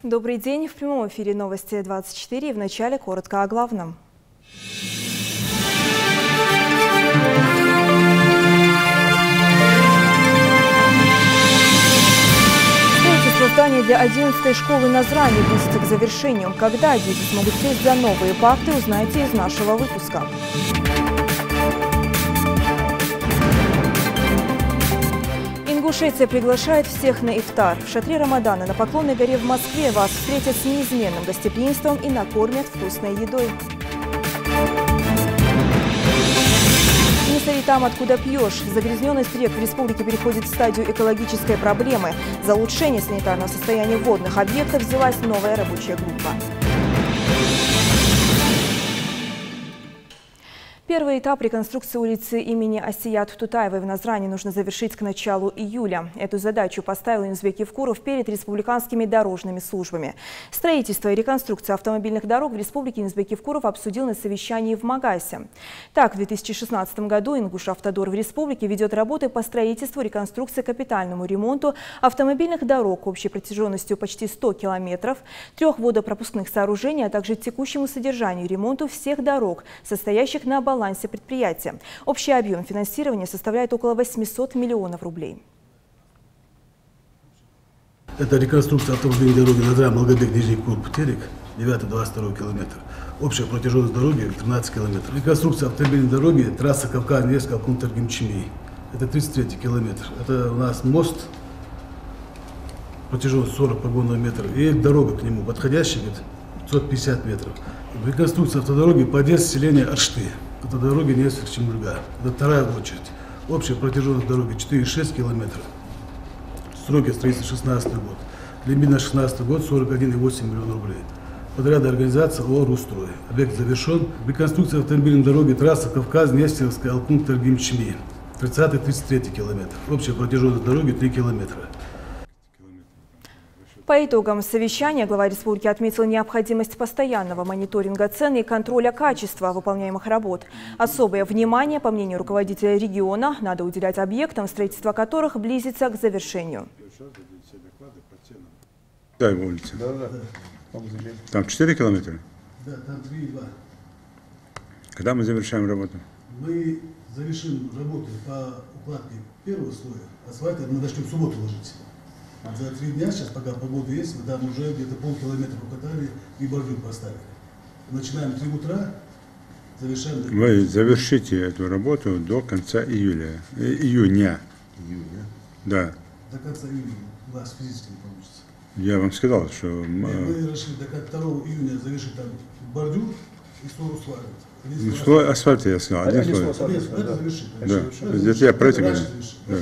Добрый день. В прямом эфире новости 24. В начале коротко о главном. Строительство здания для 11-й школы Назрани близится к завершению. Когда дети смогут сесть за новые парты, узнаете из нашего выпуска. Ингушетия приглашает всех на ифтар. В шатре Рамадана на Поклонной горе в Москве вас встретят с неизменным гостеприимством и накормят вкусной едой. Не сори там, откуда пьешь. Загрязненность рек в республике переходит в стадию экологической проблемы. За улучшение санитарного состояния водных объектов взялась новая рабочая группа. Первый этап реконструкции улицы имени Асият Тутаевой в Назрани нужно завершить к началу июля. Эту задачу поставил Инузбек Евкуров перед республиканскими дорожными службами. Строительство и реконструкция автомобильных дорог в республике Инузбек Евкуров обсудил на совещании в Магасе. Так, в 2016 году Ингушавтодор в республике ведет работы по строительству, реконструкции, капитальному ремонту автомобильных дорог общей протяженностью почти 100 километров, 3 водопропускных сооружений, а также текущему содержанию и ремонту всех дорог, состоящих на балансе предприятия. Общий объем финансирования составляет около 800 миллионов рублей. Это реконструкция автомобильной дороги Назрань-Малгобек, Нижний Курб-Терек, 9-22 километр. Общая протяженность дороги 13 километров. Реконструкция автомобильной дороги трасса Кавказ-Невский Алкун-Таргимчими. Это 33 километр. Это у нас мост, протяженность 40 погонных метров. И дорога к нему подходящая, 550 метров. Реконструкция автодороги подъезд селения Аршты. Это дороги Невский-Чемульга. Это вторая очередь. Общая протяженность дороги 4,6 километра. Сроки строительства 16 год. Лимит на 16 год 41,8 миллиона рублей. Подрядная организация ООО «Рустрой». Объект завершен. Реконструкция автомобильной дороги трасса Кавказ-Нестеровская Алкун-Таргимчими. 30-33 километр. Общая протяженность дороги 3 километра. По итогам совещания глава республики отметил необходимость постоянного мониторинга цен и контроля качества выполняемых работ. Особое внимание, по мнению руководителя региона, надо уделять объектам, строительство которых близится к завершению. Да, улица. Там 4 километра? Да, там 3,2. Когда мы завершаем работу? Мы завершим работу по укладке первого слоя. Асфальт мы начнем в субботу ложить. За 3 дня, сейчас пока погода есть, мы там уже где-то полкилометра укатали и бордюр поставили. Начинаем в 3 утра, завершаем... Вы завершите эту работу до конца июня. Июня? Да. До конца июня у вас физически не получится. Я вам сказал, что... Мы решили до 2 июня завершить там бордюр и слой асфальта. Слой асфальта, я сказал. Один слой. Это завершить. Да. Это я про это говорю. Да.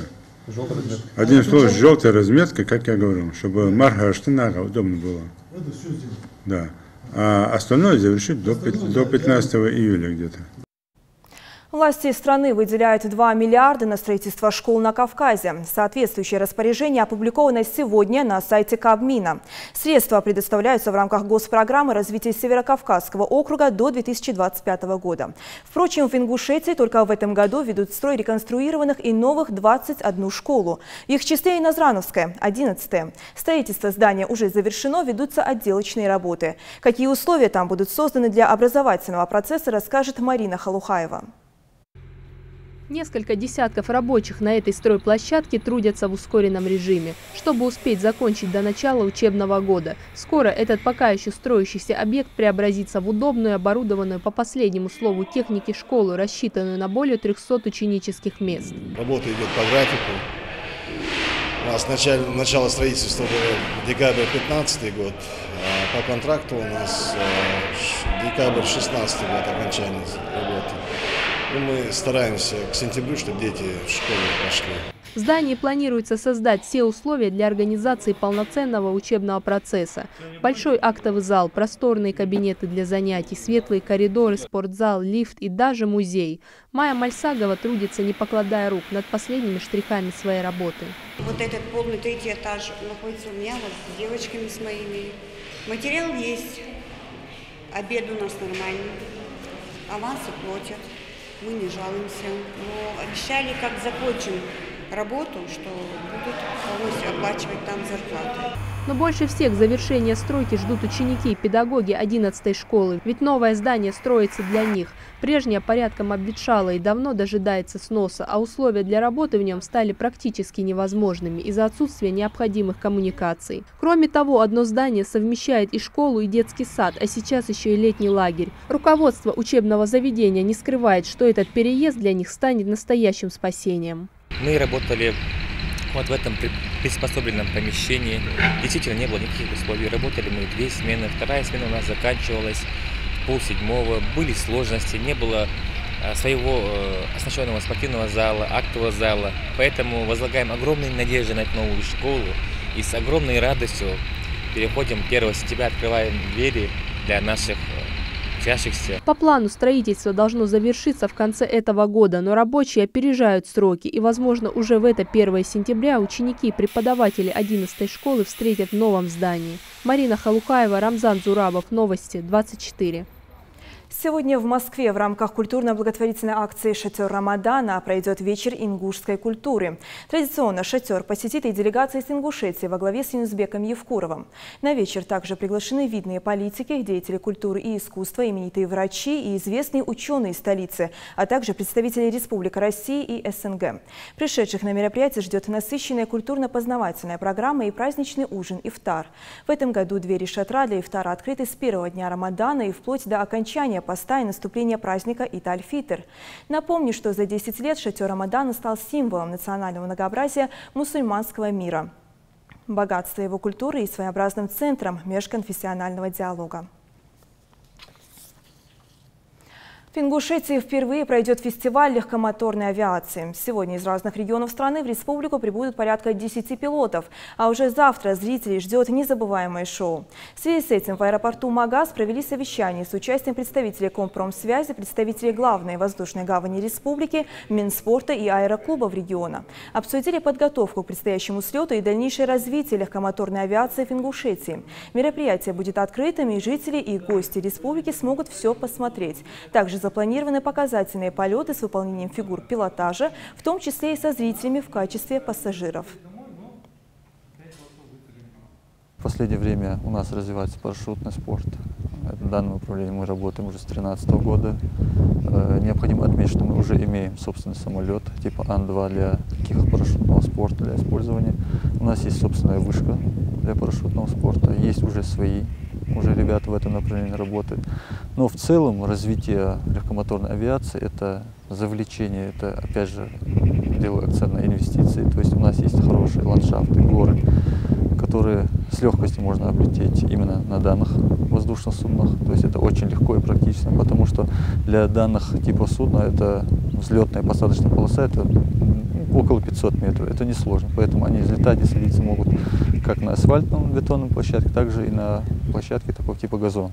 Один слой желтая разметка, как я говорил, чтобы марка Аштынага удобно было. Это все сделано. Да. А остальное завершить до 15 июля где-то. Власти страны выделяют 2 миллиарда на строительство школ на Кавказе. Соответствующее распоряжение опубликовано сегодня на сайте Кабмина. Средства предоставляются в рамках госпрограммы развития Северокавказского округа до 2025 года. Впрочем, в Ингушетии только в этом году ведут в строй реконструированных и новых 21 школу. В их числе и Назрановская, 11-я. Строительство здания уже завершено, ведутся отделочные работы. Какие условия там будут созданы для образовательного процесса, расскажет Марина Халухаева. Несколько десятков рабочих на этой стройплощадке трудятся в ускоренном режиме, чтобы успеть закончить до начала учебного года. Скоро этот пока еще строящийся объект преобразится в удобную, оборудованную по последнему слову техники школу, рассчитанную на более 300 ученических мест. Работа идет по графику. У нас начало строительства было декабрь 2015 год, а по контракту у нас декабрь 2016 год окончание работы. Мы стараемся к сентябрю, чтобы дети в школу пошли. В здании планируется создать все условия для организации полноценного учебного процесса. Большой актовый зал, просторные кабинеты для занятий, светлые коридоры, спортзал, лифт и даже музей. Майя Мальсагова трудится, не покладая рук, над последними штрихами своей работы. Вот этот полный 3-й этаж находится у меня вот с девочками с моими. Материал есть, обед у нас нормальный, авансы платят. Мы не жалуемся, но обещали, как закончим работу, что будут полностью оплачивать там зарплаты. Но больше всех завершения стройки ждут ученики и педагоги 11-й школы. Ведь новое здание строится для них. Прежнее порядком обветшало и давно дожидается сноса, а условия для работы в нем стали практически невозможными из-за отсутствия необходимых коммуникаций. Кроме того, одно здание совмещает и школу, и детский сад, а сейчас еще и летний лагерь. Руководство учебного заведения не скрывает, что этот переезд для них станет настоящим спасением. Мы работали вот в этом приспособленном помещении. Действительно, не было никаких условий. Работали мы 2 смены. 2-я смена у нас заканчивалась в 6:30. Были сложности, не было своего оснащенного спортивного зала, актового зала. Поэтому возлагаем огромные надежды на эту новую школу и с огромной радостью переходим 1 сентября, открываем двери для наших учащихся. По плану строительство должно завершиться в конце этого года, но рабочие опережают сроки. И, возможно, уже в это 1 сентября ученики и преподаватели 11-й школы встретят в новом здании. Марина Халукаева, Рамзан Зурабов. Новости 24. Сегодня в Москве в рамках культурно-благотворительной акции «Шатер Рамадана» пройдет вечер ингушской культуры. Традиционно шатер посетит и делегация из Ингушетии во главе с Юнусбеком Евкуровым. На вечер также приглашены видные политики, деятели культуры и искусства, именитые врачи и известные ученые столицы, а также представители Республики России и СНГ. Пришедших на мероприятие ждет насыщенная культурно-познавательная программа и праздничный ужин «Ифтар». В этом году двери шатра для ифтара открыты с первого дня Рамадана и вплоть до окончания поста и наступления праздника Ид-аль-Фитр. Напомню, что за 10 лет шатер Рамадана стал символом национального многообразия мусульманского мира, богатства его культуры и своеобразным центром межконфессионального диалога. В Ингушетии впервые пройдет фестиваль легкомоторной авиации. Сегодня из разных регионов страны в республику прибудут порядка 10 пилотов, а уже завтра зрителей ждет незабываемое шоу. В связи с этим в аэропорту Магаз провели совещание с участием представителей Компромсвязи, представителей главной воздушной гавани республики, Минспорта и аэроклубов региона. Обсудили подготовку к предстоящему слету и дальнейшее развитие легкомоторной авиации в Ингушетии. Мероприятие будет открытым, и жители и гости республики смогут все посмотреть. Также запланированы показательные полеты с выполнением фигур пилотажа, в том числе и со зрителями в качестве пассажиров. В последнее время у нас развивается парашютный спорт. В данном направлении мы работаем уже с 2013 года. Необходимо отметить, что мы уже имеем собственный самолет типа Ан-2 для таких парашютного спорта, для использования. У нас есть собственная вышка для парашютного спорта, есть уже свои. Уже ребята в этом направлении работают. Но в целом развитие легкомоторной авиации – это завлечение, это, опять же, делаю акцент на инвестиции. То есть у нас есть хорошие ландшафты, горы, которые с легкостью можно облететь именно на данных воздушных суднах. То есть это очень легко и практично, потому что для данных типов судна это взлетная и посадочная полоса, это около 500 метров. Это несложно, поэтому они взлетать и садиться могут как на асфальтном бетонном площадке, так же и на площадке такого типа газон.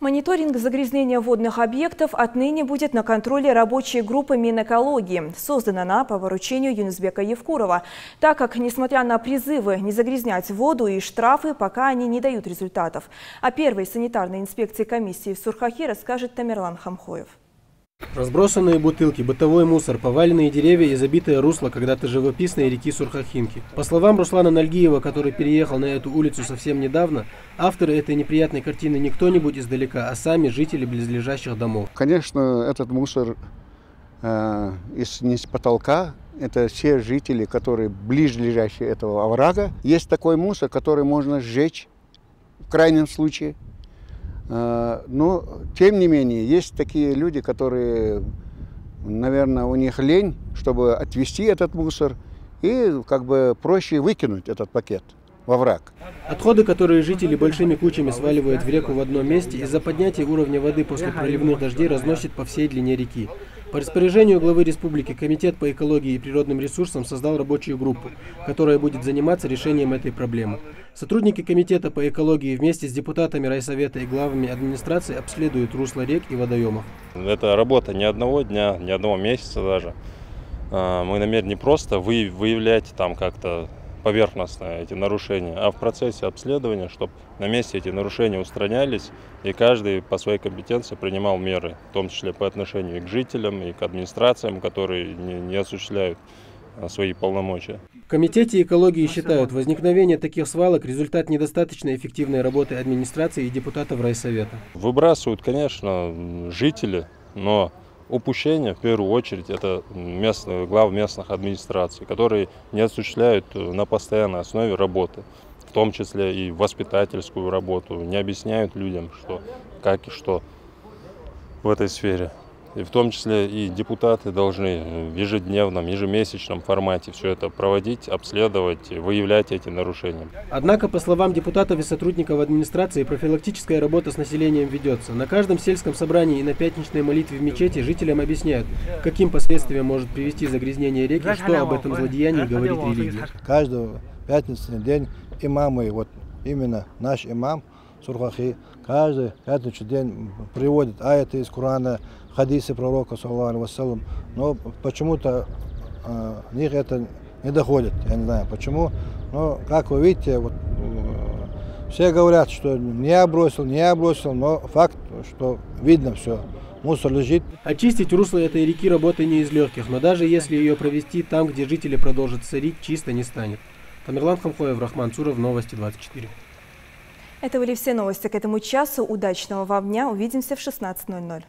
Мониторинг загрязнения водных объектов отныне будет на контроле рабочей группы Минэкологии. Создана она по поручению Юнусбека Евкурова, так как, несмотря на призывы не загрязнять воду и штрафы, пока они не дают результатов. О первой санитарной инспекции комиссии в Сурхахи расскажет Тамерлан Хамхоев. Разбросанные бутылки, бытовой мусор, поваленные деревья и забитое русло когда-то живописной реки Сурхахинки. По словам Руслана Нальгиева, который переехал на эту улицу совсем недавно, авторы этой неприятной картины не кто-нибудь издалека, а сами жители близлежащих домов. Конечно, этот мусор не с потолка. Это все жители, которые близлежащие этого оврага. Есть такой мусор, который можно сжечь в крайнем случае. Но, тем не менее, есть такие люди, которые, наверное, у них лень, чтобы отвезти этот мусор и как бы проще выкинуть этот пакет во враг. Отходы, которые жители большими кучами сваливают в реку в одном месте, из-за поднятия уровня воды после проливных дождей разносят по всей длине реки. По распоряжению главы республики Комитет по экологии и природным ресурсам создал рабочую группу, которая будет заниматься решением этой проблемы. Сотрудники Комитета по экологии вместе с депутатами райсовета и главами администрации обследуют русла рек и водоемов. Это работа не одного дня, не одного месяца даже. Мы намерены не просто выявлять там как-то поверхностно эти нарушения, а в процессе обследования, чтобы на месте эти нарушения устранялись, и каждый по своей компетенции принимал меры, в том числе по отношению и к жителям, и к администрациям, которые не осуществляют свои полномочия. В Комитете экологии считают, возникновение таких свалок – результат недостаточно эффективной работы администрации и депутатов райсовета. Выбрасывают, конечно, жители, но упущение, в первую очередь, это глав местных администраций, которые не осуществляют на постоянной основе работы, в том числе и воспитательскую работу, не объясняют людям, что, как и что в этой сфере. И в том числе и депутаты должны в ежедневном, ежемесячном формате все это проводить, обследовать, выявлять эти нарушения. Однако, по словам депутатов и сотрудников администрации, профилактическая работа с населением ведется. На каждом сельском собрании и на пятничной молитве в мечети жителям объясняют, к каким последствиям может привести загрязнение реки, что об этом злодеянии говорит религия. Каждый пятничный день имамы, вот именно наш имам Сурхахи, каждый пятничный день приводит аяты из Корана, хадисы пророка, саллаллаху алейхи вассалям, но почему-то них это не доходит, я не знаю почему, но как вы видите, вот, все говорят, что не бросил, но факт, что видно все, мусор лежит. Очистить русло этой реки работа не из легких, но даже если ее провести там, где жители продолжат сорить, чисто не станет. Тамерлан Хамхоев, Рахман Цуров, Новости 24. Это были все новости к этому часу. Удачного вам дня. Увидимся в 16:00.